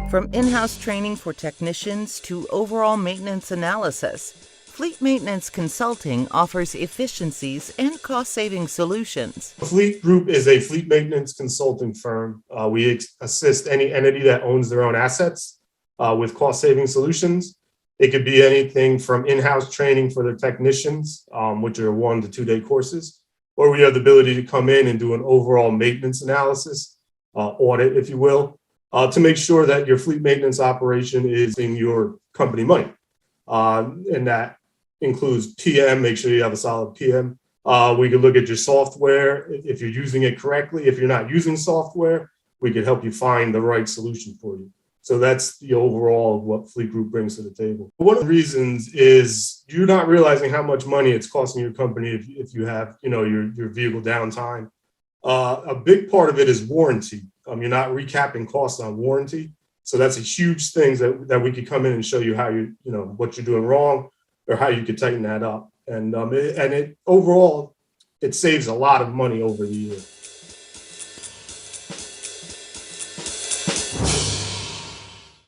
From in-house training for technicians to overall maintenance analysis, Fleet Maintenance Consulting offers efficiencies and cost-saving solutions. Fleet Group is a fleet maintenance consulting firm. We assist any entity that owns their own assets with cost-saving solutions. It could be anything from in-house training for their technicians, which are 1 to 2 day courses, or we have the ability to come in and do an overall maintenance analysis, audit, if you will, to make sure that your fleet maintenance operation is in your company money. And that includes PM, make sure you have a solid PM. We could look at your software, if you're using it correctly. If you're not using software, we could help you find the right solution for you. So that's the overall of what Fleet Group brings to the table. One of the reasons is you're not realizing how much money it's costing your company if you have, your vehicle downtime. A big part of it is warranty. You're not recapping costs on warranty. So that's a huge thing that we could come in and show you how what you're doing wrong or how you could tighten that up. And overall, it saves a lot of money over the year.